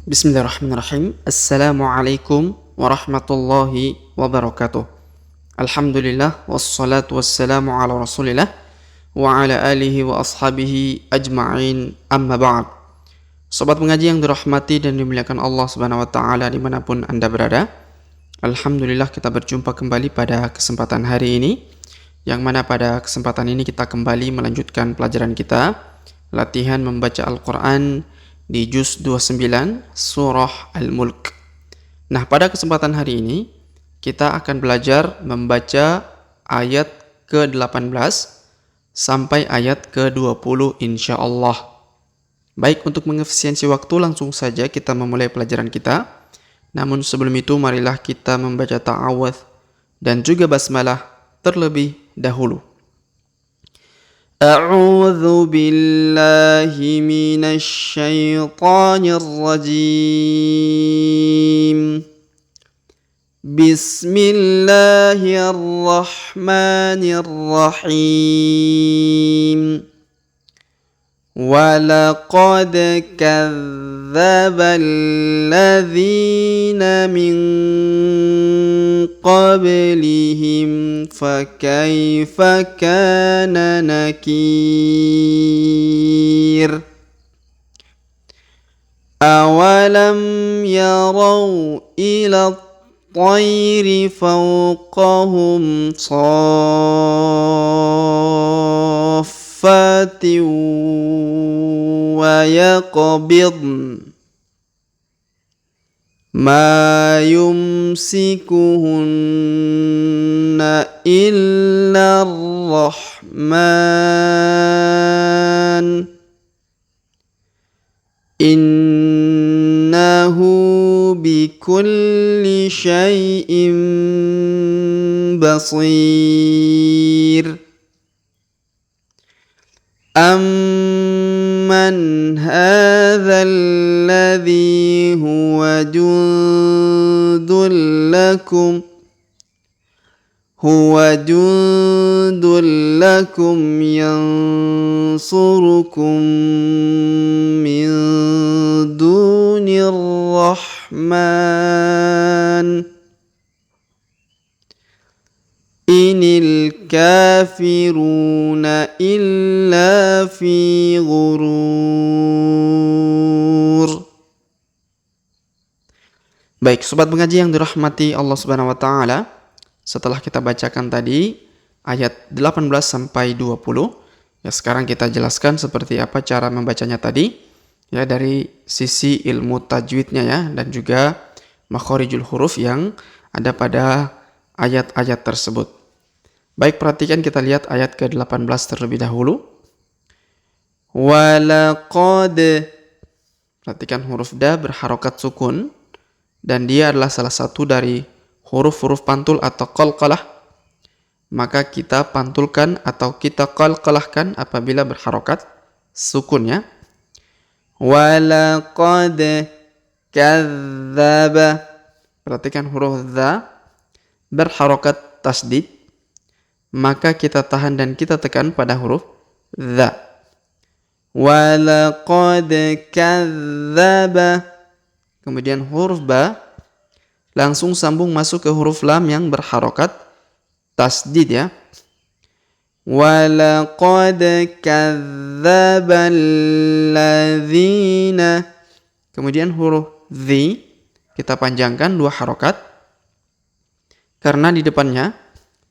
Bismillahirrahmanirrahim. Assalamualaikum warahmatullahi wabarakatuh. Alhamdulillah wassalatu wassalamu ala Rasulillah wa ala alihi wa ashabihi ajma'in, amma ba'd. Sobat mengaji yang dirahmati dan dimuliakan Allah Subhanahu wa taala dimanapun Anda berada. Alhamdulillah kita berjumpa kembali pada kesempatan hari ini, yang mana pada kesempatan ini kita kembali melanjutkan pelajaran kita latihan membaca Al-Quran di juz 29 surah Al-Mulk. Nah, pada kesempatan hari ini kita akan belajar membaca ayat ke-18 sampai ayat ke-20 insyaallah. Baik, untuk mengefisiensi waktu langsung saja kita memulai pelajaran kita. Namun sebelum itu marilah kita membaca ta'awudz dan juga basmalah terlebih dahulu. أعوذ بالله من الشيطان الرجيم بسم الله الرحمن الرحيم ولقد كذب الذين من قبلهم فكيف كان نكير أولم يروا إلى الطير فوقهم صافات ويقبضن ما يمسكهن إلا الرحمن إنه بكل شيء بصير أمن هذا الذي هو جند لكم ينصركم من دون الرحمن إن الكافرون إلا في غرور. Baik, sobat mengaji yang dirahmati Allah Subhanahu wa taala, setelah kita bacakan tadi ayat 18 sampai 20, ya sekarang kita jelaskan seperti apa cara membacanya tadi, ya dari sisi ilmu tajwidnya ya, dan juga makharijul huruf yang ada pada ayat-ayat tersebut. Baik, perhatikan, kita lihat ayat ke-18 terlebih dahulu. Walaqad, perhatikan huruf da berharokat sukun, dan dia adalah salah satu dari huruf-huruf pantul atau qalqalah. Maka kita pantulkan atau kita qalqalahkan apabila berharokat sukunnya. Walaqad kadzdzaba, perhatikan huruf dza berharokat tasdid, maka kita tahan dan kita tekan pada huruf dza. Walaqad kadzdzaba, kemudian huruf ba langsung sambung masuk ke huruf lam yang berharokat tasdid ya. Walaqad kadzdzaba alladzina, kemudian huruf dzi kita panjangkan 2 harokat karena di depannya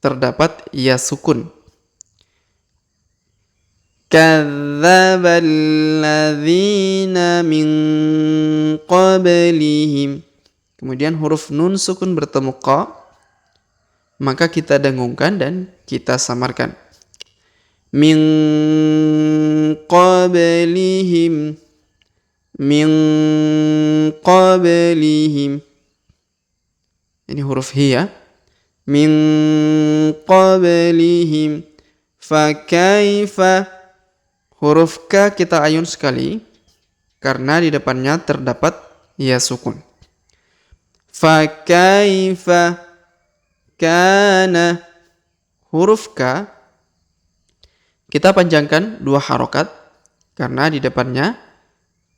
terdapat ya sukun. Kadzdzaba alladzina min qablihim, kemudian huruf nun sukun bertemu qa, maka kita dengungkan dan kita samarkan. Min qablihim, min qablihim, ini huruf hi ya. Min qablihim fakaifa, huruf ka kita ayun sekali karena di depannya terdapat ya sukun. Fakaifa kana, huruf ka kita panjangkan 2 harokat karena di depannya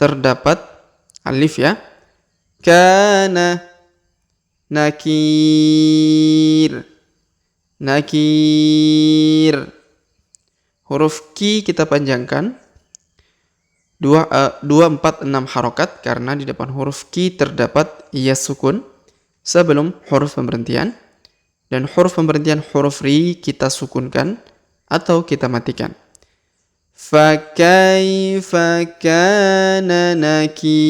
terdapat alif ya. Kana. Nakir. Nakir. Huruf ki kita panjangkan 2, 4, 6 harokat karena di depan huruf ki terdapat ya sukun sebelum huruf pemberhentian, dan huruf pemberhentian huruf ri kita sukunkan atau kita matikan. Fakaifa kana nakir.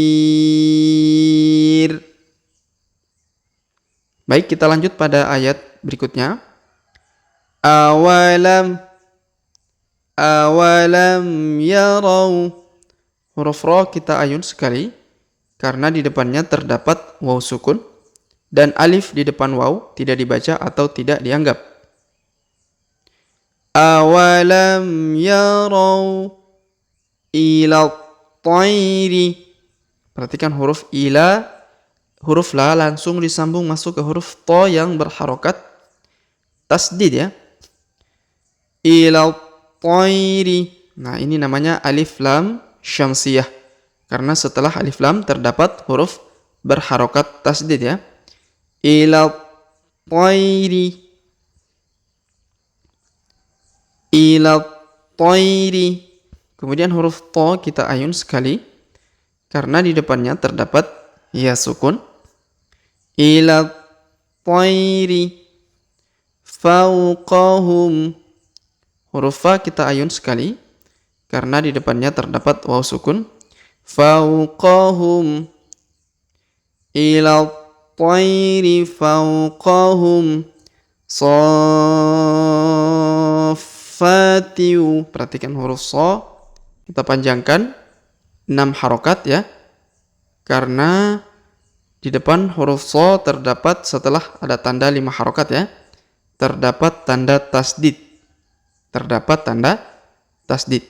Baik, kita lanjut pada ayat berikutnya. Awalam yarau. Huruf ro kita ayun sekali karena di depannya terdapat waw sukun dan alif di depan waw tidak dibaca atau tidak dianggap. Awalam yarau ila tayri. Perhatikan huruf ila, huruf la langsung disambung masuk ke huruf to yang berharokat tasdid ya. Ila tayri. Nah, ini namanya alif lam syamsiyah karena setelah alif lam terdapat huruf berharokat tasdid ya. Ila tayri. Ila tayri. Kemudian huruf to kita ayun sekali karena di depannya terdapat ya sukun. Ila tayri fawqahum. Huruf fa kita ayun sekali karena di depannya terdapat waw sukun. Fawqahum. Ila tayri fawqahum saffatiu. Perhatikan huruf so kita panjangkan 6 harokat ya, karena di depan huruf so terdapat setelah ada tanda 5 harokat ya, terdapat tanda tasdid. Terdapat tanda tasdid.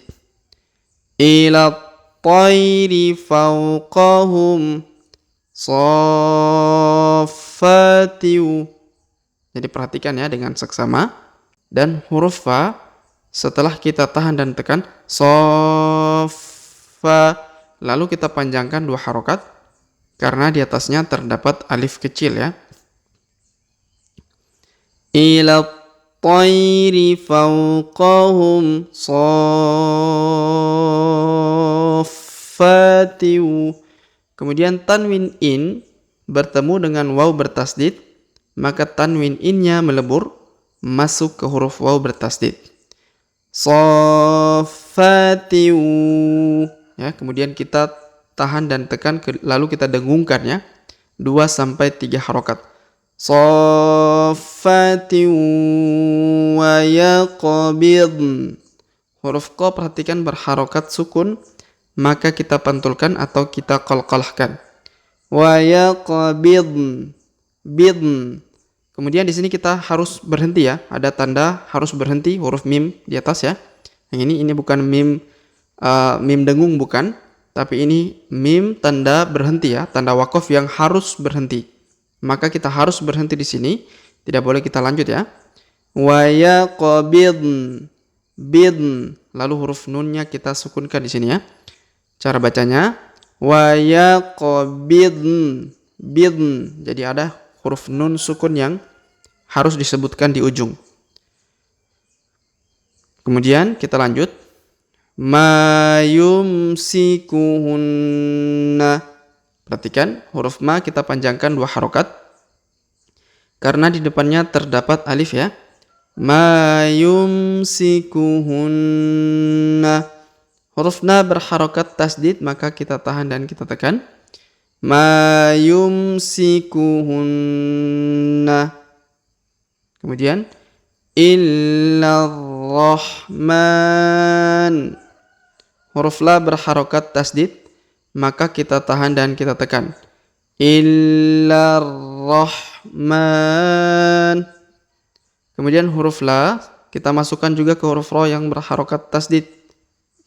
Ila tayri fawqahum saffatiu. Jadi perhatikan ya dengan seksama. Dan huruf fa setelah kita tahan dan tekan saffa, lalu kita panjangkan 2 harokat karena di atasnya terdapat alif kecil ya. Ila tayri fawqahum saffatiu. Kemudian tanwin in bertemu dengan waw bertasdid, maka tanwin innya melebur masuk ke huruf waw bertasdid. Saffatiu. Ya, kemudian kita tahan dan tekan lalu kita dengungkan ya 2 sampai 3 harokat. Saffatiu wa yaqbid. Huruf qa perhatikan berharokat sukun, maka kita pantulkan atau kita qalqalahkan. Wa yaqbid. Bid. Kemudian di sini kita harus berhenti ya, ada tanda harus berhenti huruf mim di atas ya. Yang ini bukan mim mim dengung bukan, tapi ini mim tanda berhenti ya, tanda waqaf yang harus berhenti. Maka kita harus berhenti di sini, tidak boleh kita lanjut ya. Wa yaqbid. Bid. Lalu huruf nunnya kita sukunkan di sini ya. Cara bacanya wa yaqbid. Bid. Jadi ada huruf nun sukun yang harus disebutkan di ujung. Kemudian kita lanjut. Ma yumsikuhunna. Perhatikan huruf ma kita panjangkan 2 harokat karena di depannya terdapat alif ya. Ma yumsikuhunna. Huruf na berharokat tasdid, maka kita tahan dan kita tekan. Ma yumsikuhunna. Kemudian illa rahman. Huruf la berharokat tasdid, maka kita tahan dan kita tekan. Illa rahman. Kemudian huruf la kita masukkan juga ke huruf ro yang berharokat tasdid.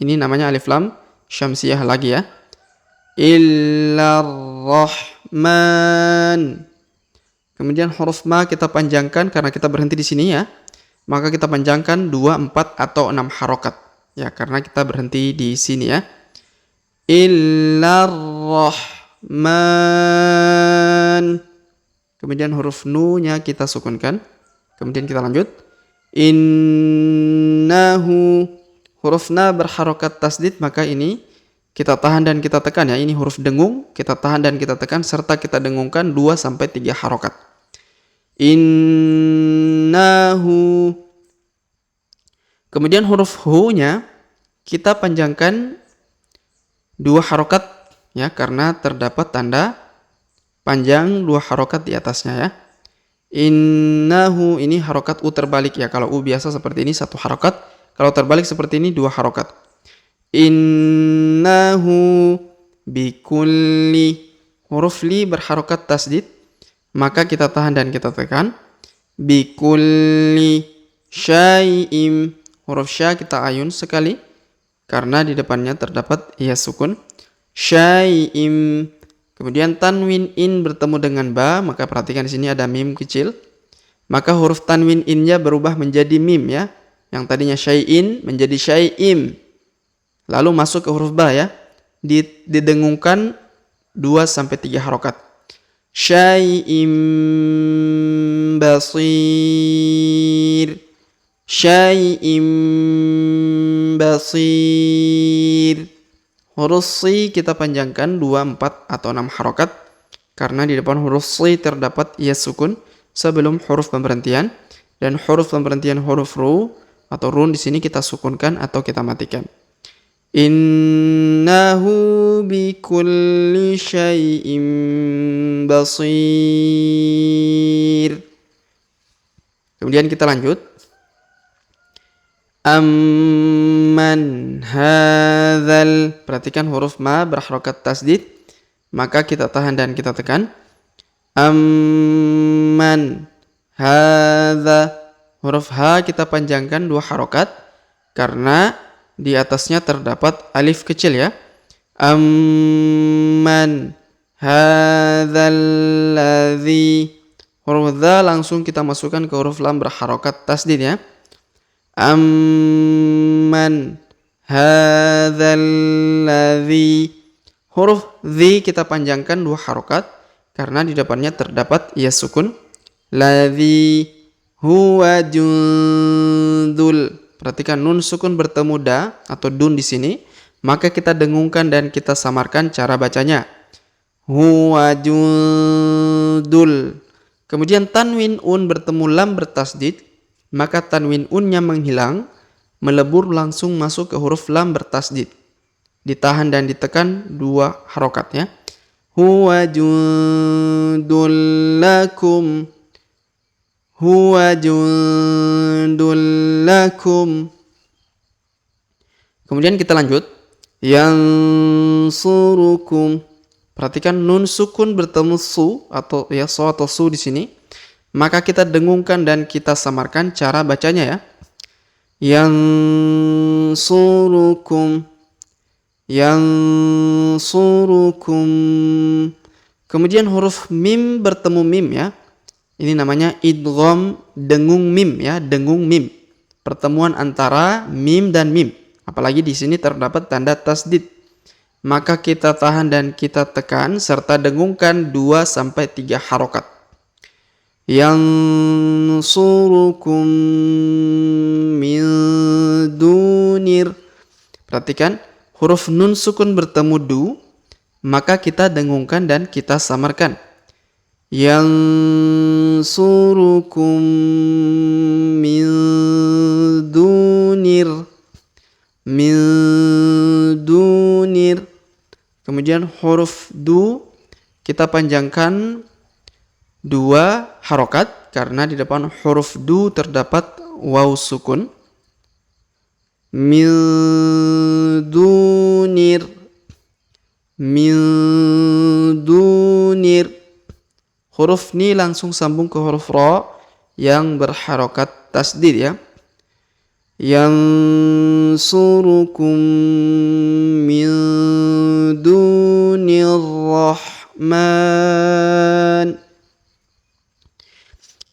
Ini namanya alif lam syamsiyah lagi ya. Illa rahman. Kemudian huruf ma kita panjangkan karena kita berhenti di sini ya. Maka kita panjangkan 2, 4 atau 6 harokat. Ya, karena kita berhenti di sini ya. Illa Rahman. Kemudian huruf nu-nya kita sukunkan. Kemudian kita lanjut. Innahu. Huruf na berharokat tasdid, maka ini kita tahan dan kita tekan ya. Ini huruf dengung, kita tahan dan kita tekan serta kita dengungkan 2-3 harokat. Innahu. Kemudian huruf hu-nya kita panjangkan 2 harokat ya, karena terdapat tanda panjang 2 harokat di atasnya ya. Innahu, ini harokat u terbalik ya. Kalau u biasa seperti ini 1 harokat, kalau terbalik seperti ini 2 harokat. Innahu bikulli. Huruf li berharokat tasdid, maka kita tahan dan kita tekan. Bikulli syai'im. Huruf sya kita ayun sekali karena di depannya terdapat ya sukun. Syai'im. Kemudian tanwin in bertemu dengan ba, maka perhatikan di sini ada mim kecil. Maka huruf tanwin in-nya berubah menjadi mim ya. Yang tadinya syai'in menjadi syai'im. Lalu masuk ke huruf ba ya. Didengungkan 2-3 harokat. Syai'im basir. Syai'im basir. Huruf si kita panjangkan 2, 4, atau 6 harokat. Karena di depan huruf si terdapat ya sukun sebelum huruf pemberhentian. Dan huruf pemberhentian huruf ru atau run di sini kita sukunkan atau kita matikan. Innahu bikulli syai'im basir. Kemudian kita lanjut. Amman hadzal. Perhatikan huruf ma berharokat tasdid, maka kita tahan dan kita tekan. Amman hadza. Huruf ha kita panjangkan 2 harokat karena di atasnya terdapat alif kecil ya. Amman hadzal ladzi. Huruf dza langsung kita masukkan ke huruf lam berharokat tasdid ya. Amman hadzal ladzi. Huruf dzi kita panjangkan 2 harokat karena di depannya terdapat ya sukun. Ladzi huwa jundul. Perhatikan nun sukun bertemu da atau dun di sini, maka kita dengungkan dan kita samarkan cara bacanya. Huwa jundul. Kemudian tanwin un bertemu lam bertasdid, maka tanwin unnya menghilang, melebur langsung masuk ke huruf lam bertasdid. Ditahan dan ditekan 2 harokat ya. Huwa jundul lakum. Huwa jundul lakum. Kemudian kita lanjut. Yansurukum. Perhatikan nun sukun bertemu su atau ya so atau su di sini. Maka kita dengungkan dan kita samarkan cara bacanya ya. Yansurukum. Yansurukum. Kemudian huruf mim bertemu mim ya. Ini namanya idgham dengung mim ya, dengung mim. Pertemuan antara mim dan mim. Apalagi di sini terdapat tanda tasdid. Maka kita tahan dan kita tekan serta dengungkan 2-3 harokat. Yansurukum min dunir. Perhatikan huruf nun sukun bertemu du, maka kita dengungkan dan kita samarkan. Yansurukum min dunir. Min dunir. Kemudian huruf du kita panjangkan 2 harokat karena di depan huruf du terdapat waw sukun. Min dunir. Min dunir. Huruf ni langsung sambung ke huruf ra yang berharokat tasdid ya. Yansurukum min dunir rahman.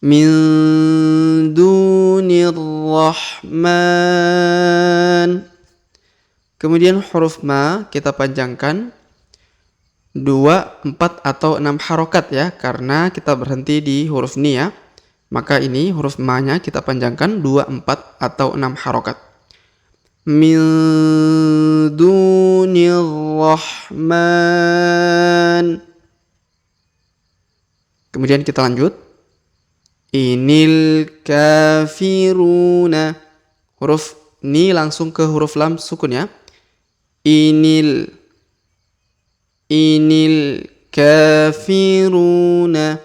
Min dunir rahman. Kemudian huruf ma kita panjangkan 2, 4, atau 6 harokat ya, karena kita berhenti di huruf ni ya. Maka ini huruf ma-nya kita panjangkan 2, 4, atau 6 harokat. Min dunir rahman. Kemudian kita lanjut. Inil kafiruna. Huruf ni langsung ke huruf lam sukun ya. Inil kafiruna.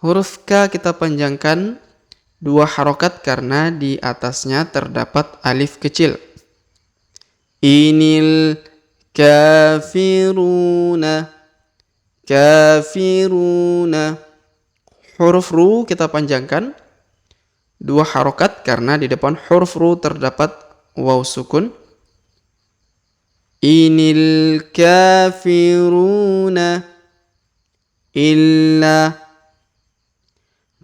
Huruf K kita panjangkan 2 harokat karena di atasnya terdapat alif kecil. Inil kafiruna. Huruf ru kita panjangkan 2 harokat karena di depan huruf ru terdapat waw sukun. Inil kafiruna illa.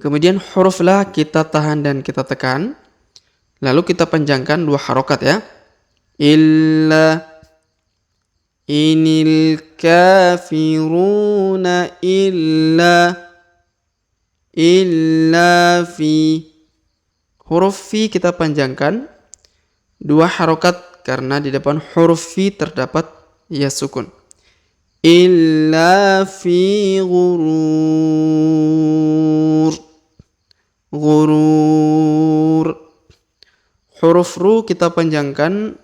Kemudian huruf la kita tahan dan kita tekan. Lalu kita panjangkan 2 harokat ya. Illa. Inil kafiruna illa fi. Huruf fi kita panjangkan 2 harokat karena di depan huruf fi terdapat ya sukun. Illa fi ghurur. Huruf ru kita panjangkan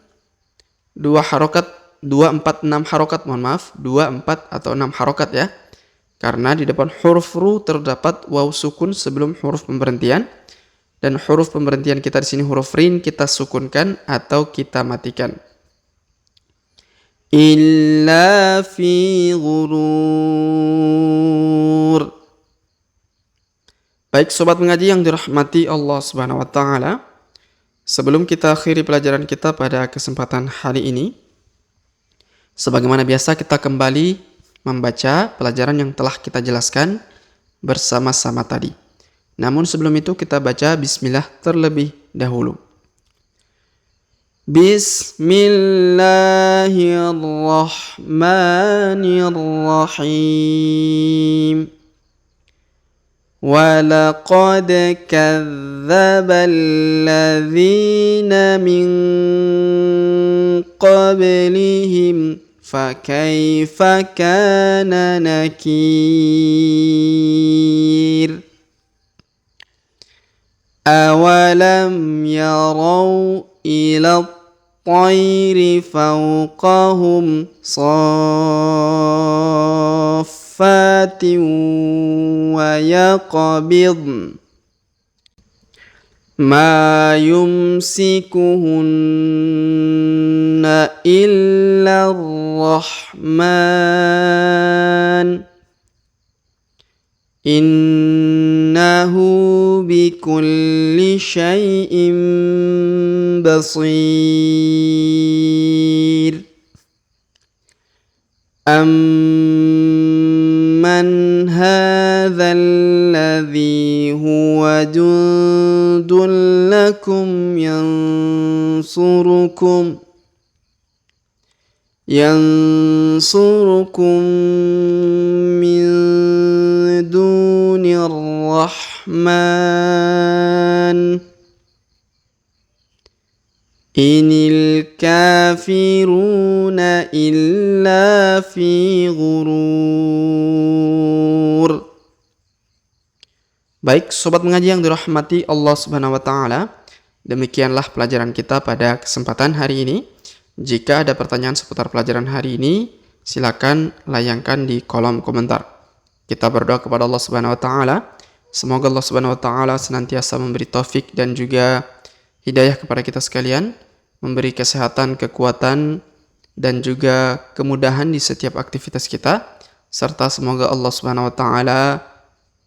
2 harokat, 2, 4, 6 harokat, mohon maaf, 2, 4, atau 6 harokat ya. Karena di depan huruf ru terdapat waw sukun sebelum huruf pemberhentian. Dan huruf pemberhentian kita di sini huruf rin kita sukunkan atau kita matikan. Illa fi ghurur. Baik sobat mengaji yang dirahmati Allah Subhanahu wa taala, sebelum kita akhiri pelajaran kita pada kesempatan hari ini, sebagaimana biasa kita kembali membaca pelajaran yang telah kita jelaskan bersama-sama tadi. Namun sebelum itu kita baca bismillah terlebih dahulu. Bismillahirrahmanirrahim. Walaqad kadzdzabal ladzina min qablihim fakaifa kana nakir. Awalam yarau ila at-tayri fawqahum saffatin wa yaqbidn ma yumsikuhunna illa ar-rahman innahu bikulli syai'in basir. Amman hadzal ladzi huwa jundun lakum yansurukum min dunir rahman inil kafiruna illa fi ghurur. Baik sobat mengaji yang dirahmati Allah Subhanahu wa taala, demikianlah pelajaran kita pada kesempatan hari ini. Jika ada pertanyaan seputar pelajaran hari ini, silakan layangkan di kolom komentar. Kita berdoa kepada Allah Subhanahu wa taala, semoga Allah Subhanahu wa taala senantiasa memberi taufik dan juga hidayah kepada kita sekalian, memberi kesehatan, kekuatan dan juga kemudahan di setiap aktivitas kita, serta semoga Allah Subhanahu wa taala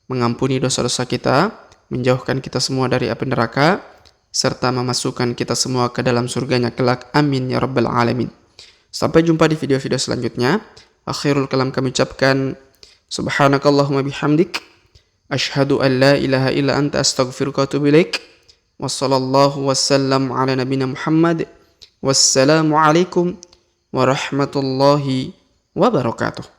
mengampuni dosa-dosa kita, menjauhkan kita semua dari api neraka, serta memasukkan kita semua ke dalam surganya kelak. Amin ya rabbal alamin. Sampai jumpa di video-video selanjutnya. Akhirul kalam kami ucapkan subhanakallahumma bihamdik asyhadu an la ilaha illa anta astaghfiruka wa atubu ilaik. Wassallallahu wassalam ala nabiyina Muhammad. Wassalamu alaikum warahmatullahi wabarakatuh.